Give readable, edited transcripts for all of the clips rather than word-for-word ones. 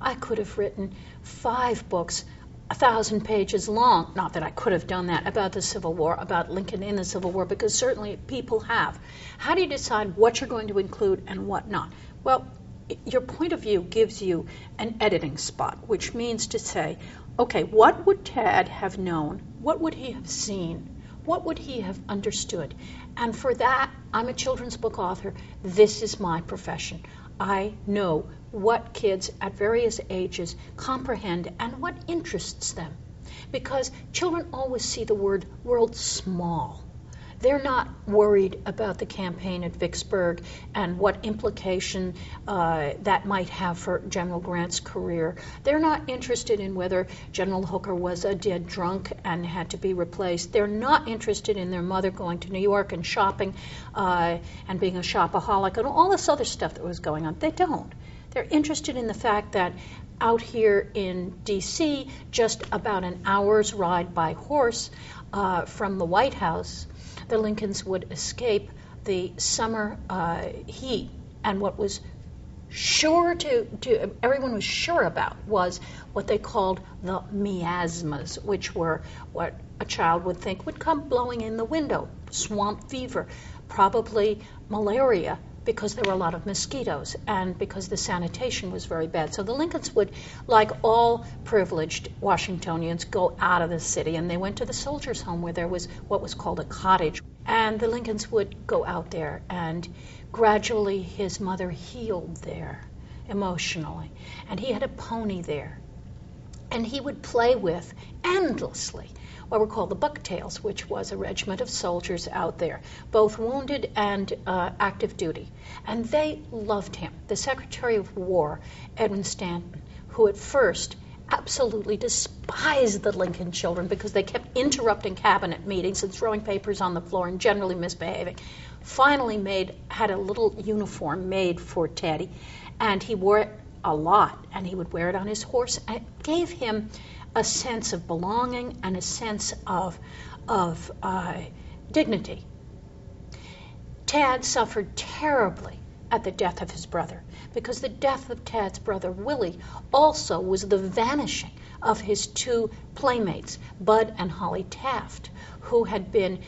I could have written 5 books, 1,000 pages long, not that I could have done that, about the Civil War, about Lincoln in the Civil War, because certainly people have. How do you decide what you're going to include and what not? Well, your point of view gives you an editing spot, which means to say, okay, what would Tad have known? What would he have seen? What would he have understood? And for that, I'm a children's book author. This is my profession. I know what kids at various ages comprehend and what interests them. Because children always see the world small. They're not worried about the campaign at Vicksburg and what implication that might have for General Grant's career. They're not interested in whether General Hooker was a dead drunk and had to be replaced. They're not interested in their mother going to New York and shopping and being a shopaholic and all this other stuff that was going on. They don't. They're interested in the fact that out here in D.C., just about an hour's ride by horse from the White House, the Lincolns would escape the summer heat, and what was everyone was sure about was what they called the miasmas, which were what a child would think would come blowing in the window, swamp fever, probably malaria, because there were a lot of mosquitoes and because the sanitation was very bad. So the Lincolns would, like all privileged Washingtonians, go out of the city, and they went to the soldiers' home where there was what was called a cottage. And the Lincolns would go out there, and gradually his mother healed there emotionally. And he had a pony there. And he would play with endlessly what were called the Bucktails, which was a regiment of soldiers out there, both wounded and active duty. And they loved him. The Secretary of War, Edwin Stanton, who at first absolutely despised the Lincoln children because they kept interrupting cabinet meetings and throwing papers on the floor and generally misbehaving, finally had a little uniform made for Teddy, and he wore it a lot, and he would wear it on his horse, and it gave him a sense of belonging and a sense of dignity. Tad suffered terribly at the death of his brother, because the death of Tad's brother Willie also was the vanishing of his 2 playmates, Bud and Holly Taft, who had been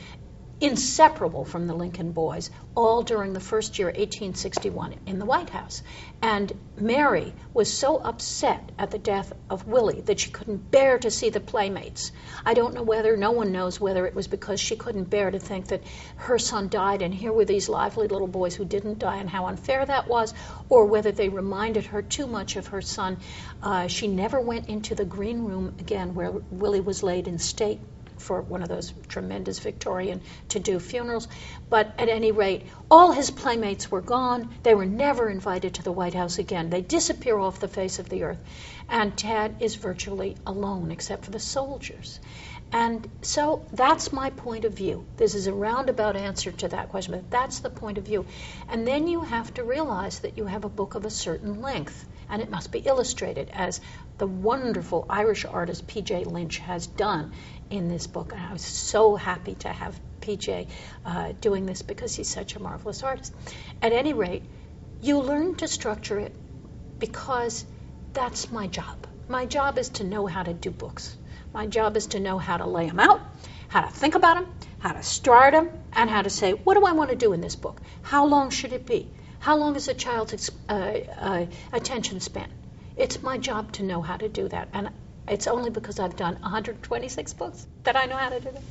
inseparable from the Lincoln boys all during the first year, 1861, in the White House. And Mary was so upset at the death of Willie that she couldn't bear to see the playmates. I don't know no one knows whether it was because she couldn't bear to think that her son died and here were these lively little boys who didn't die and how unfair that was, or whether they reminded her too much of her son. She never went into the green room again where Willie was laid in state for one of those tremendous Victorian to-do funerals. But at any rate, all his playmates were gone. They were never invited to the White House again. They disappear off the face of the earth. And Tad is virtually alone except for the soldiers. And so that's my point of view. This is a roundabout answer to that question, but that's the point of view. And then you have to realize that you have a book of a certain length, and it must be illustrated, as the wonderful Irish artist P.J. Lynch has done in this book. And I was so happy to have P.J. doing this because he's such a marvelous artist. At any rate, you learn to structure it because that's my job. My job is to know how to do books. My job is to know how to lay them out, how to think about them, how to start them, and how to say, what do I want to do in this book? How long should it be? How long is a child's attention span? It's my job to know how to do that. And it's only because I've done 126 books that I know how to do that.